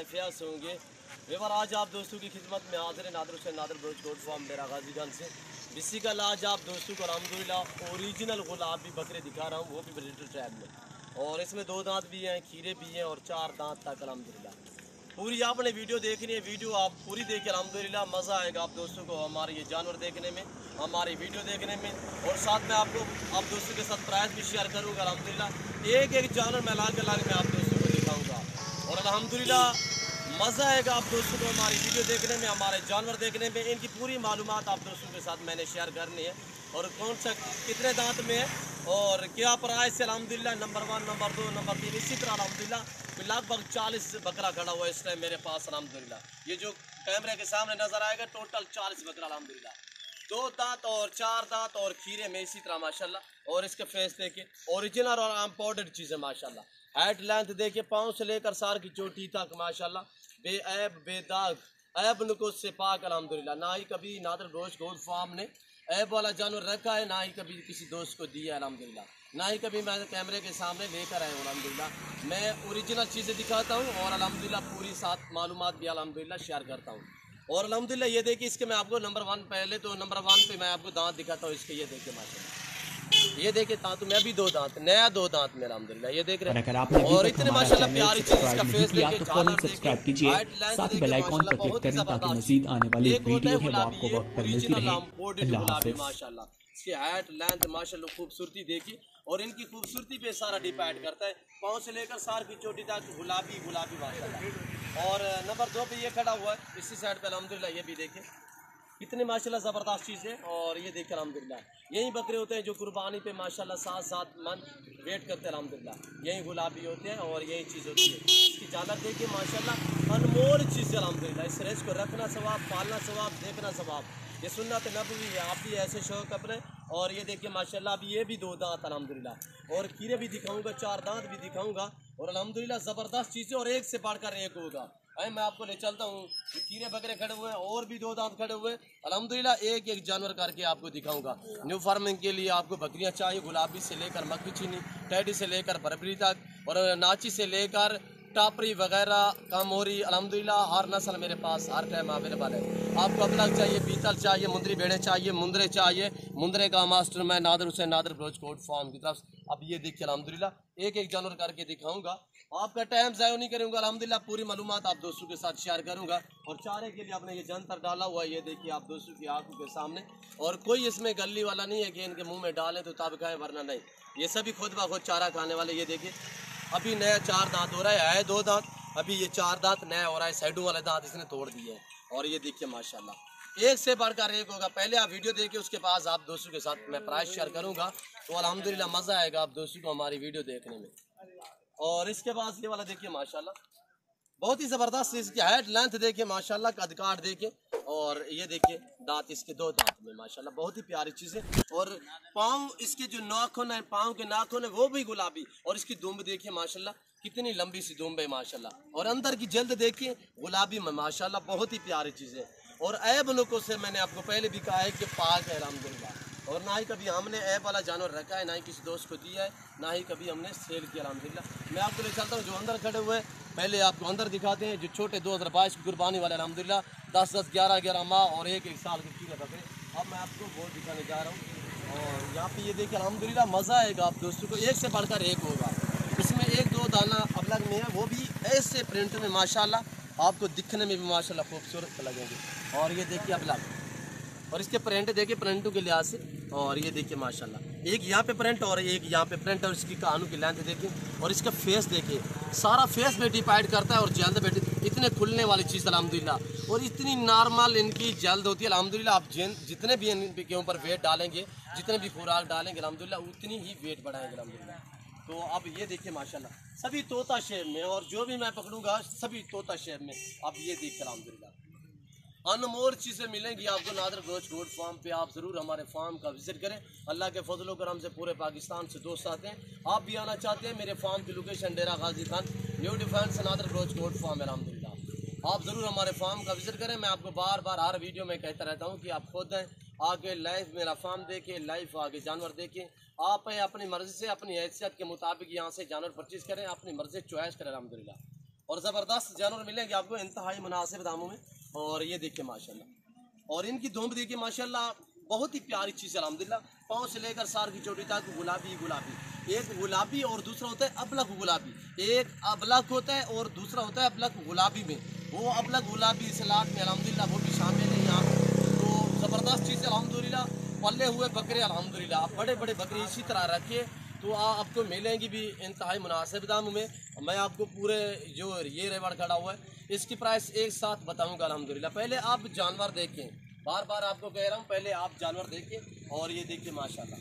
कैफियत से होंगे। व्यवहार आज आप दोस्तों की खिदमत में हाजिर है Nadir Hussain Nadir broach coat farm Dera Ghaziganj से। इसी का आज आप दोस्तों को अल्हम्दुलिल्लाह ओरिजिनल गुलाबी बकरे दिखा रहा हूँ, वो भी ब्रीडर ट्रैप में। और इसमें 2 दांत भी हैं, खीरे भी हैं और 4 दांत तक अल्हम्दुलिल्लाह। पूरी आपने वीडियो देखनी है, वीडियो आप पूरी देखिए अल्हम्दुलिल्लाह मज़ा आएगा आप दोस्तों को हमारे ये जानवर देखने में, हमारी वीडियो देखने में। और साथ में आपको आप दोस्तों के साथ प्राइस भी शेयर करूँगा अल्हम्दुलिल्लाह। एक जानवर मैं ला के मैं आप दोस्तों को दिखाऊँगा और अल्हम्दुलिल्लाह मज़ा आएगा आप दोस्तों को हमारी वीडियो देखने में, हमारे जानवर देखने में। इनकी पूरी मालूमात आप दोस्तों के साथ मैंने शेयर करनी है और कौन सा कितने दांत में है और क्या प्राइस है अल्हम्दुलिल्लाह। नंबर 1, नंबर 2, नंबर 3 इसी तरह अल्हम्दुलिल्लाह लगभग 40 बकरा खड़ा हुआ है इस टाइम मेरे पास अल्हम्दुलिल्लाह। ये जो कैमरे के सामने नज़र आएगा टोटल 40 बकरा अल्हम्दुलिल्लाह। 2 दांत और 4 दांत और खीरे में इसी तरह माशाल्लाह। और इसके फेस देखिए ओरिजिनल और इम्पोर्टेड चीज़ें माशाल्लाह। हाइट लेंथ देखिए पाँव से लेकर सार की चोटी तक माशाल्लाह बेऐब बेदाग ऐब नुकुस से पाक अल्हम्दुलिल्लाह। ना ही कभी नादर ब्रोच कोट फार्म ने ऐब वाला जानवर रखा है, ना ही कभी किसी दोस्त को दिया है अल्हम्दुलिल्लाह, ना ही कभी मैं कैमरे के सामने लेकर आया हूँ अल्हम्दुलिल्लाह। मैं ओरिजिनल चीज़ें दिखाता हूँ और अल्हम्दुलिल्लाह पूरी साथ मालूमात भी अल्हम्दुलिल्लाह शेयर करता हूँ। और अल्हम्दुलिल्लाह ये देखिए इसके मैं आपको नंबर 1 पहले तो नंबर 1 पे मैं आपको दांत दिखाता हूँ इसके। ये देखिए माशाल्लाह, ये देखिए दांत में अभी 2 दांत नया 2 दांत में अल्हम्दुलिल्लाह ये देख रहे हैं। अगर आपने और इतने माशाल्लाह प्यारी चीज इसका फेस किया देखिए, तो फौरन झालर सब्सक्राइब देखिए, कीजिए, हाइट लेंथ साथ ही देखिए बेल आइकॉन माशाल्लाह पर क्लिक बहुत ही करें ताकि जबरदस्त मजीद आने वाली एक होता है वीडियो है वो गुलाबी, आपको ये वक्त पर मिलती ओरिजिनल रहे। इम्पोर्टेड अल्लाह गुलाबी हाफिज। माशाल्लाह। इसकी हाइट लेंथ माशाल्लाह खूबसूरती देखिए और इनकी खूबसूरती पे सारा डिपेंड करता है। पाँव से लेकर सार की चोटी तक गुलाबी गुलाबी माशाल्लाह। और नंबर 2 पे ये खड़ा हुआ है इसी साइड पे अल्हम्दुलिल्लाह, ये भी देखिए कितनी माशाल्लाह ज़बरदस्त चीज़ है। और ये देखिए अल्हम्दुलिल्लाह यही बकरे होते हैं जो कुर्बानी पे माशाल्लाह 7-7 मन वेट करते हैं अल्हम्दुलिल्लाह। यही गुलाबी होते हैं और यही चीज़ होती है। इसकी झालर देखिए माशाल्लाह अनमोल चीज़ है अल्हम्दुलिल्लाह। इस रेस को रखना सवाब, पालना सवाब, देखना सवाब, ये सुन्नत नबवी है। आप भी ऐसे शौक अपने। और ये देखिए माशाल्लाह अभी ये भी 2 दांत अल्हम्दुलिल्लाह और खीरे भी दिखाऊंगा, 4 दांत भी दिखाऊंगा। और अल्हम्दुलिल्लाह ज़बरदस्त चीज़ें और एक से बढ़कर एक होगा। मैं आपको ले चलता हूँ, खीरे बकरे खड़े हुए हैं और भी 2 दांत खड़े हुए हैं अल्हम्दुलिल्लाह। एक जानवर करके आपको दिखाऊंगा। न्यू फार्मिंग के लिए आपको बकरियाँ चाहिए, गुलाबी से लेकर मक्खी चीनी, टैडी से लेकर बरबरी तक और नाची से लेकर टापरी वगैरह कामोरी अल्हम्दुलिल्लाह हर नस्ल मेरे पास हर टाइम अवेलेबल है। आपको अबलग चाहिए, पीतल चाहिए, मुंदरी भेड़े चाहिए, मुंदरे चाहिए, मुंदरे का मास्टर मैं Nadir Hussain Nadir broach coat farm की तरफ। अब ये देखिए अल्हम्दुलिल्लाह एक जानवर करके दिखाऊंगा। आपका टाइम ज़ाया नहीं करूँगा अल्हम्दुलिल्लाह, पूरी मालूमात आप दोस्तों के साथ शेयर करूँगा। और चारे के लिए आपने ये जंतर डाला हुआ है, ये देखिए आप दोस्तों की आंखों के सामने। और कोई इसमें गली वाला नहीं है कि इनके मुंह में डालें तो तब खाए वरना नहीं, ये सभी खुद ब खुद चारा खाने वाले। ये देखिए अभी नया 4 दांत हो रहा है 2 दांत, अभी ये 4 दांत नया हो रहा है, साइडों वाले दांत इसने तोड़ दिए हैं। और ये देखिए माशाल्लाह एक से बढ़कर एक होगा। पहले आप वीडियो देखिए, उसके बाद आप दोस्तों के साथ मैं प्राइस शेयर करूँगा तो अल्हम्दुलिल्लाह मज़ा आएगा आप दोस्तों को हमारी वीडियो देखने में। और इसके बाद ये वाला देखिए माशाल्लाह बहुत ही ज़बरदस्त इसकी हाइट लेंथ देखिए माशाल्लाह, कद काट देखिए। और ये देखिए दांत इसके 2 दांत में माशाल्लाह बहुत ही प्यारी चीज़ें। और पाँव इसके जो नाखून है, पाँव के नाखून है वो भी गुलाबी। और इसकी दुम्ब देखिए माशाल्लाह कितनी लंबी सी दुम्ब है माशाल्लाह। और अंदर की जल्द देखिए गुलाबी में माशाल्लाह बहुत ही प्यारी चीज़ें। और ऐब नुकों से मैंने आपको पहले भी कहा है कि पाक है अल्हम्दुलिल्लाह। और ना ही कभी हमने ऐब वाला जानवर रखा है, ना ही किसी दोस्त को दिया है, ना ही कभी हमने सेल किया अल्हम्दुलिल्लाह। मैं आपको ले चलता हूँ जो अंदर खड़े हुए हैं, पहले आपको अंदर दिखाते हैं जो छोटे 2022 की कुर्बानी वाले अल्हम्दुलिल्लाह 10-10, 11-11 माह और 1-1 साल के कीड़े बकरे। अब मैं आपको वो दिखाने जा रहा हूँ। और यहाँ पे ये देखिए अल्हम्दुलिल्लाह मज़ा आएगा आप दोस्तों को, एक से बढ़कर एक होगा। इसमें 1-2 दाना अलग में है, वो भी ऐसे प्रिंट में माशाल्लाह आपको दिखने में भी माशाल्लाह खूबसूरत लगेंगे। और ये देखिए अलग और इसके प्रिंट देखिए प्रिंटों के लिहाज से। और ये देखिए माशाल्लाह एक यहाँ पे प्रिंट और एक यहाँ पे प्रिंट। और इसकी कानों की लेंथ देखिए और इसका फेस देखिए, सारा फेस में डिपाइड करता है। और जल्द बेटे इतने खुलने वाली चीज़ अल्हम्दुलिल्लाह और इतनी नॉर्मल इनकी जल्द होती है अल्हम्दुलिल्लाह। आप जितने भी इनके ऊपर वेट डालेंगे, जितने भी खुराक डालेंगे अल्हम्दुलिल्लाह उतनी ही वेट बढ़ाएंगे अल्हम्दुलिल्लाह। तो अब ये देखिए माशाल्लाह सभी तोता शेप में, और जो भी मैं पकड़ूंगा सभी तोता शेप में। अब ये देखिए अल्हम्दुलिल्लाह अनमोल चीज़ें मिलेंगी आपको नादर ब्रोच कोट फार्म पे। आप ज़रूर हमारे फार्म का विज़िट करें। अल्लाह के फजल करम से पूरे पाकिस्तान से दोस्त आते हैं। आप भी आना चाहते हैं, मेरे फार्म की location Dera Ghazi Khan new defence Nadir broach coat farm है अल्हम्दुलिल्लाह। आप ज़रूर हमारे फार्म का विज़िट करें। मैं आपको बार बार हर वीडियो में कहता रहता हूँ कि आप खुद आके लाइव मेरा फार्म देखें, लाइव आगे जानवर देखें। आप अपनी मर्ज़ी से अपनी हैसियत के मुताबिक यहाँ से जानवर परचेज़ करें, अपनी मर्ज़ी चॉइस करें अल्हम्दुलिल्लाह। और ज़बरदस्त जानवर मिलेंगे आपको इंतहाई मुनासिब दामों में। और ये देखिए माशाल्लाह, और इनकी दुम्ब देखिए माशाल्लाह, बहुत ही प्यारी चीज़ है अल्हम्दुलिल्लाह। पाँव से लेकर सार की चोटी तक गुलाबी गुलाबी, एक गुलाबी और दूसरा होता है अबलग गुलाबी, एक अबलग होता है और दूसरा होता है अबलग गुलाबी में। वो अबलग गुलाबी इस लाट में अल्हम्दुलिल्लाह वो भी शामिल है यहाँ। तो ज़बरदस्त चीज़ है अल्हम्दुलिल्लाह। पले हुए बकरे अल्हम्दुलिल्लाह, आप बड़े बड़े बकरे इसी तरह रखिए तो आपको मिलेंगी भी इंतहाई मुनासिब दाम में। मैं आपको पूरे जो ये रेवड़ खड़ा हुआ है इसकी प्राइस एक साथ बताऊंगा अल्हम्दुलिल्लाह। पहले आप जानवर देखें, बार बार आपको कह रहा हूँ, पहले आप जानवर देखें। और ये देखिए माशाल्लाह,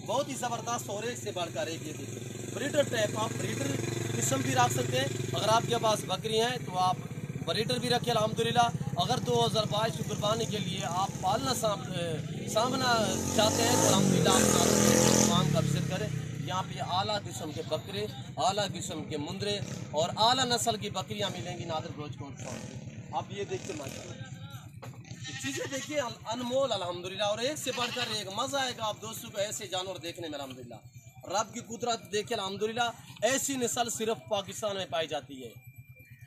बहुत ही ज़बरदस्त और एक से बढ़कर एक। ये देखिए ब्रीडर टाइप, आप ब्रीडर किस्म भी रख सकते हैं। अगर आपके पास बकरी हैं तो आप ब्रीडर भी रखें अल्हम्दुलिल्लाह। अगर 2022 की कुर्बानी के लिए आप पालना सामना चाहते हैं तो अल्हम्दुलिल्लाह आप तमाम का विजिट करें। यहाँ पे आला किस्म के बकरे, आला किस्म के मुंदरे और आला नस्ल की बकरियाँ मिलेंगी नादिर गोश्त को। आप ये देखिए माशाल्लाह, चीज़ें देखिए अनमोल अल्हम्दुलिल्लाह। और एक से बढ़कर एक मज़ा आएगा आप दोस्तों को ऐसे जानवर देखने में अल्हम्दुलिल्लाह। रब की कुदरत देखिए अल्हम्दुलिल्लाह। ऐसी नस्ल सिर्फ पाकिस्तान में पाई जाती है,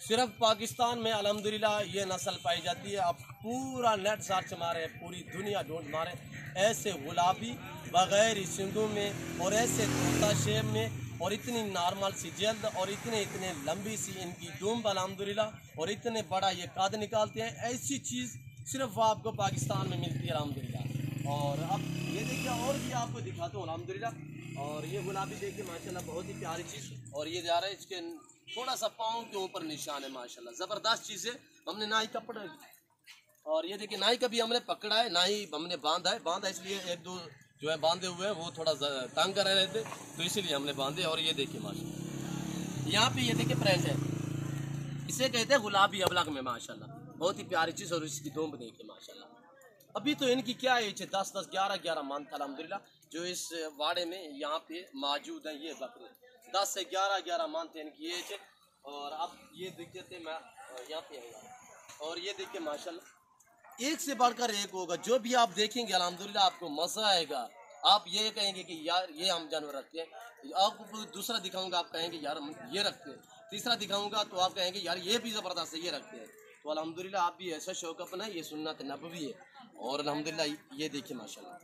सिर्फ पाकिस्तान में अल्हम्दुलिल्लाह ये नस्ल पाई जाती है। आप पूरा नेट सर्च मारे, पूरी दुनिया ढूंढ मारे, ऐसे गुलाबी बगैर सिंगों में और ऐसे तोता शेप में और इतनी नॉर्मल सी जल्द और इतने इतने लंबी सी इनकी दुम्ब अल्हम्दुलिल्लाह, और इतने बड़ा ये कद निकालते हैं। ऐसी चीज़ सिर्फ आपको पाकिस्तान में मिलती है अल्हम्दुलिल्लाह। और अब ये देखिए और भी आपको दिखाता हूँ अल्हम्दुलिल्लाह। और ये गुलाबी देखिए माशाल्लाह, बहुत ही प्यारी चीज़। और ये जा रहा है, इसके थोड़ा सा पाँव के ऊपर निशान है माशाल्लाह, ज़बरदस्त चीज़ है। हमने नाई का पकड़ा, और ये देखिए नाई का भी हमने पकड़ा है, नाई हमने बांधा इसलिए एक दो जो है बांधे हुए हैं वो थोड़ा तंग कर रहे थे तो इसीलिए हमने बांधे। और ये देखिए माशाल्लाह, यहाँ पे ये देखिए प्रिंट है, इसे कहते हैं गुलाबी अबलग में माशाल्लाह, बहुत ही प्यारी चीज़। और इसकी दुम्ब देखिए माशाल्लाह। अभी तो इनकी क्या एज है, 10-10, 11-11 मंथ अल्हम्दुलिल्लाह जो इस वाड़े में यहाँ पे मौजूद हैं। ये बकरे 10 से 11-11 मंथ इनकी एज है। और अब ये देखते मैं यहाँ पे आएगा, और ये देखिए माशाल्लाह एक से बढ़कर एक होगा। जो भी आप देखेंगे अल्हम्दुलिल्लाह आपको मज़ा आएगा। आप ये कहेंगे कि यार ये हम जानवर रखते हैं। आपको दूसरा दिखाऊंगा, आप कहेंगे यार हम ये रखते हैं। तीसरा दिखाऊंगा तो आप कहेंगे यार ये भी ज़बरदस्त है, ये रखते हैं। तो अल्हम्दुलिल्लाह आप भी ऐसा शौक अपना, ये सुन्नत नबवी है। और अल्हम्दुलिल्लाह ये देखिए माशाल्लाह,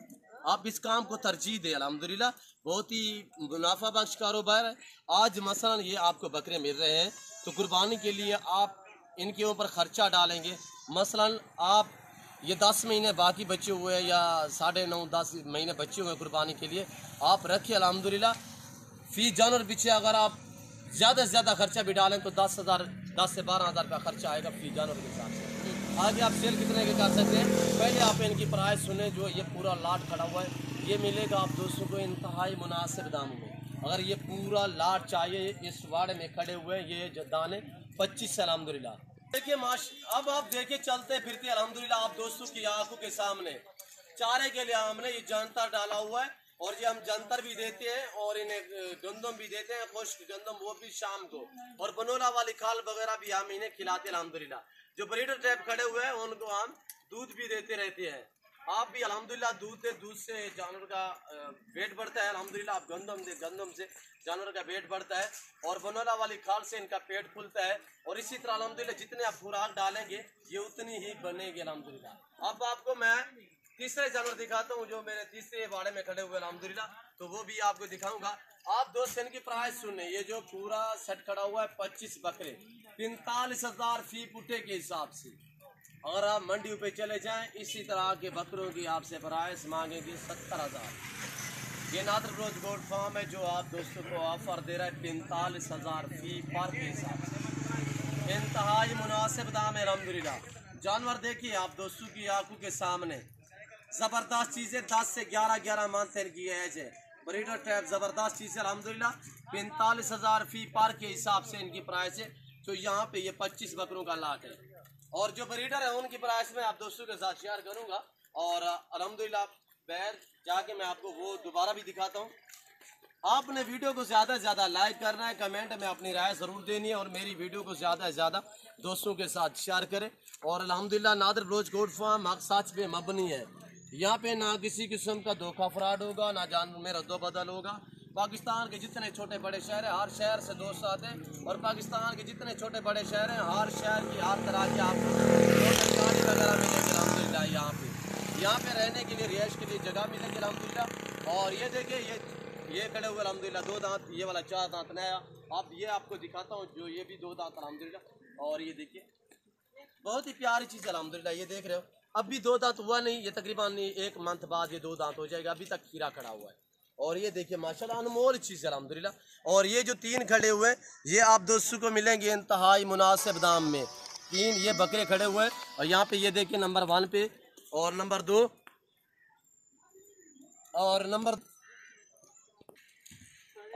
आप इस काम को तरजीह दें अल्हम्दुलिल्लाह। बहुत ही मुनाफा बख्श कारोबार है। आज मसलन ये आपको बकरे मिल रहे हैं तो कुर्बानी के लिए आप इनके ऊपर ख़र्चा डालेंगे। मसलन आप ये 10 महीने बाकी बचे हुए हैं या 9.5-10 महीने बचे हुए हैं कुर्बानी के लिए, आप रखिए अल्हम्दुलिल्लाह। फी जानवर पीछे अगर आप ज़्यादा से ज़्यादा खर्चा भी डालें तो 10 से 12 हज़ार का खर्चा आएगा फी जानवर के हिसाब से। आगे आप सेल कितने के कर सकते हैं, पहले आप इनकी प्राइस सुने। जो ये पूरा लाट खड़ा हुआ है ये मिलेगा आप दोस्तों को इंतहाई मुनासिब दामों में। अगर ये पूरा लाट चाहिए, इस वाड़े में खड़े हुए ये दाने 25 से अल्हम्दुलिल्लाह। देखिए अब आप देखिए चलते फिरते अल्हम्दुलिल्लाह आप दोस्तों की आंखों के सामने चारे के लिए हमने ये जंतर डाला हुआ है। और ये हम जंतर भी देते हैं और इन्हें गंदम भी देते हैं, खुश्क गंदम, वो भी शाम को। और बनोला वाली खाल वगैरह भी हम इन्हें खिलाते हैं अल्हम्दुलिल्लाह। जो ब्रीडर टाइप खड़े हुए हैं उनको हम दूध भी देते रहते हैं। आप भी अल्हम्दुलिल्लाह दूध से जानवर का वेट बढ़ता है अल्हम्दुलिल्लाह। आप गंदम से जानवर का वेट बढ़ता है और बनोला वाली खाल से इनका पेट फूलता है। और इसी तरह अल्हम्दुलिल्लाह जितने आप खुराक डालेंगे ये उतनी ही बनेगी अल्हम्दुलिल्लाह। अब आपको मैं तीसरे जानवर दिखाता हूँ जो मेरे तीसरे वाड़े में खड़े हुए अल्हम्दुलिल्लाह, तो वो भी आपको दिखाऊंगा। आप दोस्त इनकी प्राइस सुनने, ये जो पूरा सेट खड़ा हुआ है 25 बकरे 45,000 फी पुट्टे के हिसाब से। अगर आप मंडियों पे चले जाएं इसी तरह के बकरों की आपसे प्राइस मांगेंगे 70,000। ये नादिर ब्रोच गोट फार्म है जो आप दोस्तों को ऑफर दे रहा है 45,000 फी पर के हिसाब से। इंतहाई मुनासिब दाम है अल्हम्दुलिल्लाह। जानवर देखिए आप दोस्तों की आंखों के सामने, ज़बरदस्त चीज़ें। 10 से 11 मंथ इनकी एज है। ब्रीडर टाइप ज़बरदस्त चीज़ है अल्हम्दुलिल्लाह। 45,000 फी पर के हिसाब से इनकी प्राइस है। तो यहाँ पे ये 25 बकरों का लाट है। और जो ब्रीडर है उनकी प्राइस में आप दोस्तों के साथ शेयर करूँगा। और अल्हम्दुलिल्लाह बैर जाके मैं आपको वो दोबारा भी दिखाता हूँ। आपने वीडियो को ज़्यादा से ज़्यादा लाइक करना है, कमेंट में अपनी राय ज़रूर देनी है और मेरी वीडियो को ज़्यादा से ज़्यादा दोस्तों के साथ शेयर करें। और अल्हम्दुलिल्लाह नादिर ब्रोच गोट फार्म हक सच पे मबनी है। यहाँ पे ना किसी किस्म का धोखा फ्रॉड होगा, ना जानवर में रद्दो बदल होगा। पाकिस्तान के जितने छोटे बड़े शहर हैं हर शहर से दोस्त आते हैं, और पाकिस्तान के जितने छोटे बड़े शहर हैं हर शहर की हर तरह की आपको गाड़ी वगैरह मिलेगी अल्हम्दुलिल्लाह। यहाँ पे रहने के लिए रिहाइश के लिए जगह मिलेगी अल्हम्दुलिल्लाह। और ये देखिए ये खड़े हुए अल्हम्दुलिल्लाह 2 दांत, ये वाला 4 दांत नया। अब ये आपको दिखाता हूँ जो ये भी 2 दांत अल्हम्दुलिल्लाह। और ये देखिए बहुत ही प्यारी चीज़ अल्हम्दुलिल्लाह, ये देख रहे हो अभी 2 दांत हुआ नहीं, ये तकरीबन 1 मंथ बाद ये 2 दांत हो जाएगा, अभी तक खीरा खड़ा हुआ है। और ये देखिए माशाल्लाह अनमोल चीज़ है अल्हम्दुलिल्लाह। और ये जो 3 खड़े हुए हैं ये आप दोस्तों को मिलेंगे इंतहाई मुनासिब दाम में। 3 ये बकरे खड़े हुए हैं, और यहाँ पे ये देखिए नंबर 1 पे और नंबर 2 और नंबर,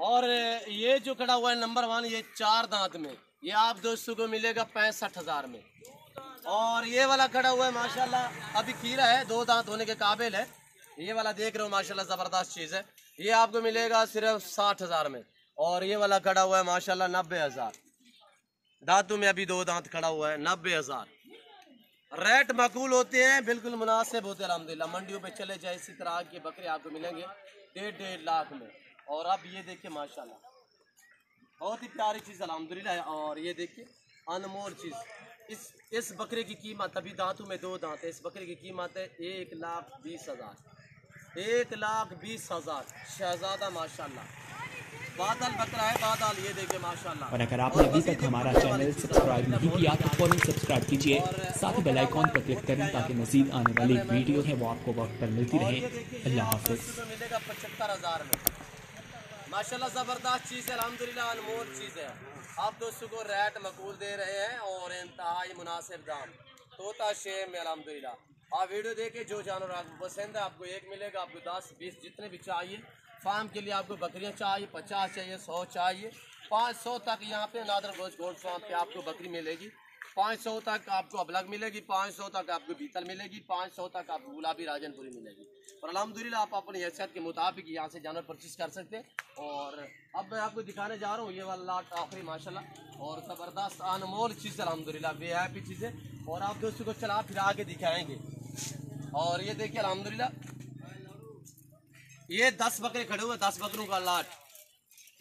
और ये जो खड़ा हुआ है नंबर 1 ये 4 दांत में, ये आप दोस्तों को मिलेगा 65,000 में। और ये वाला खड़ा हुआ है माशाल्लाह अभी खीरा है, 2 दांत होने के काबिल है। ये वाला देख रहे हो माशाल्लाह ज़बरदस्त चीज़ है, ये आपको मिलेगा सिर्फ 60,000 में। और ये वाला खड़ा हुआ है माशाल्लाह 90,000, दांतों में अभी 2 दांत खड़ा हुआ है 90,000। रेट माकूल होते हैं, बिल्कुल मुनासिब होते हैं अल्हम्दुलिल्लाह। मंडियों पे चले जाए इसी तरह के बकरे आपको मिलेंगे 1.5 लाख में। और अब ये देखिए माशाल्लाह बहुत ही प्यारी चीज़ अल्हम्दुलिल्लाह। और ये देखिए अनमोल चीज़, इस बकरे की कीमत अभी दांतों में 2 दांत है, इस बकरे की कीमत है 1,20,000, 1,20,000। शहजादा माशाल्लाह बादल बकरा है, बादल ये देखिए माशाल्लाह। और अगर आपने अभी तक हमारा चैनल सब्सक्राइब नहीं किया तो फौरन सब्सक्राइब कीजिए, साथ ही बेल आइकॉन पर क्लिक करें ताकि मजीद आने वाली वीडियो है वो आपको वक्त पर मिलती रहे। अल्लाह हाफ़िज़। मिलेगा 75,000 में माशाल्लाह, ज़बरदस्त चीज़ है अल्हम्दुलिल्लाह, अनमोल चीज़ है। आप दोस्तों को रेट मकबूल दे रहे हैं और इंतहाई मुनासिब दाम, तोता शेम में अल्हम्दुलिल्लाह। आप वीडियो देखिए, जो जानवर आपको पसंद है आपको एक मिलेगा, आपको 10 20 जितने भी चाहिए। फार्म के लिए आपको बकरियां चाहिए 50 चाहिए 100 चाहिए 500 तक यहाँ पे नादर गोल्ड फार्म पे आपको बकरी मिलेगी। 500 तक आपको अबलग मिलेगी, 500 तक आपको बीतल मिलेगी, 500 तक आपको गुलाबी राजनपुरी मिलेगी। और अल्हम्दुलिल्लाह आप अपनी हैसियत के मुताबिक यहाँ से जानवर परचेज कर सकते हैं। और अब मैं आपको दिखाने जा रहा हूँ ये वाला लाट आखिरी माशाल्लाह, और ज़बरदस्त अनमोल चीज़ अल्हम्दुलिल्लाह, VIP चीज़ है। और आप दोस्तों को चला फिर आगे दिखाएँगे। और ये देखिए अल्हम्दुलिल्लाह ये 10 बकरे खड़े हुए, 10 बकरों का लाट।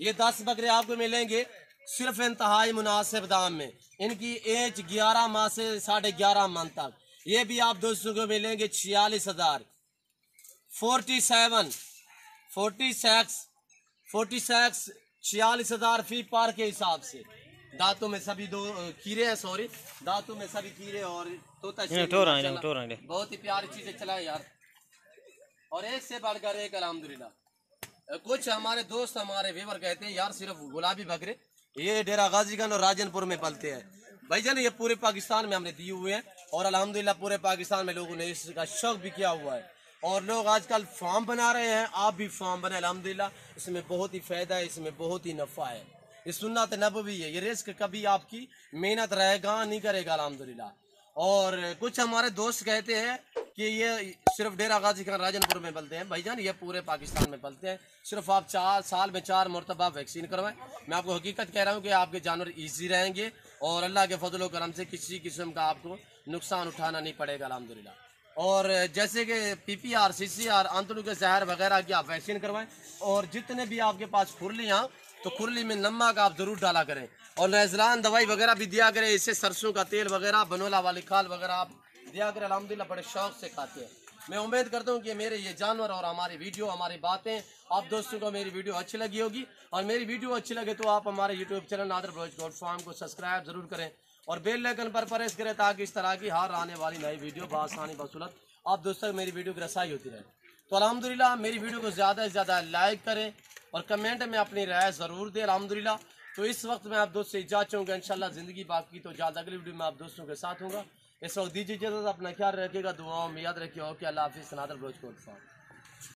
ये 10 बकरे आपको मिलेंगे सिर्फ इंतहाई मुनासिब दाम में। इनकी एज 11 माह से 11.5 मंथ तक। ये भी आप दोस्तों को मिलेंगे 46,000, 47, 46,000 फी पार के हिसाब से। दांतों में सभी 2 कीरे हैं, सॉरी दांतों में सभी कीरे। और तोता बहुत ही प्यारी चीजें चलाए यार, और एक से बढ़कर एक अल्हम्दुलिल्लाह। कुछ हमारे दोस्त हमारे व्यूअर कहते हैं यार सिर्फ गुलाबी बकरे ये डेरा गाजीगंज और राजनपुर में पलते हैं। भाईजान ये पूरे पाकिस्तान में हमने दिए हुए हैं, और अल्हम्दुलिल्लाह पूरे पाकिस्तान में लोगों ने इसका शौक भी किया हुआ है। और लोग आजकल फार्म बना रहे हैं, आप भी फार्म बनाए अल्हम्दुलिल्लाह, इसमें बहुत ही फ़ायदा है, इसमें बहुत ही नफ़ा है। ये सुन्नत नबवी है, ये रिस्क कभी आपकी मेहनत रहेगा नहीं करेगा अल्हम्दुलिल्लाह। और कुछ हमारे दोस्त कहते हैं कि ये सिर्फ डेरा गाजीगंज राजनपुर में पलते हैं। भाईजान ये पूरे पाकिस्तान में पलते हैं, सिर्फ आप 4 साल में 4 मरतबा वैक्सीन करवाएं। मैं आपको हकीकत कह रहा हूँ कि आपके जानवर ईजी रहेंगे, और अल्लाह के फजल व करम से किसी किस्म का आपको नुकसान उठाना नहीं पड़ेगा अल्हम्दुलिल्लाह। और जैसे कि PPR CCR आंतड़ों के जहर वगैरह की आप वैक्सीन करवाएं। और जितने भी आपके पास खुरलियाँ तो खुरली में नमक आप ज़रूर डाला करें, और नज़लान दवाई वगैरह भी दिया करें। इससे सरसों का तेल वगैरह बनोला वाली खाल वगैरह आप दिया करें, अल्हम्दुलिल्लाह बड़े शौक से खाते हैं। मैं उम्मीद करता हूँ कि मेरे ये जानवर और हमारी वीडियो हमारी बातें आप दोस्तों को मेरी वीडियो अच्छी लगी होगी। और मेरी वीडियो अच्छी लगे तो आप हमारे YouTube channel Nadir Baloch gold farm को सब्सक्राइब ज़रूर करें, और बेल आइकन पर प्रेस करें ताकि इस तरह की हर आने वाली नई वीडियो बआसानी बसुलत आप दोस्तों मेरी वीडियो की रसाई होती रहे। तो अल्हम्दुलिल्लाह मेरी वीडियो को ज़्यादा से ज़्यादा लाइक करें और कमेंट में अपनी राय ज़रूर दें अल्हम्दुलिल्लाह। तो इस वक्त मैं आप दोस्त से इजाज़त चाहूँगा, इंशाल्लाह ज़िंदगी बाकी तो ज़्यादा अगली वीडियो में आप दोस्तों के साथ होगा। इस वक्त दीजिए इजाज़त, अपना ख्याल रखिएगा, दुआओं में याद रखिए। ओके, अल्लाह हाफिज़। Nadir Baloch gold farm.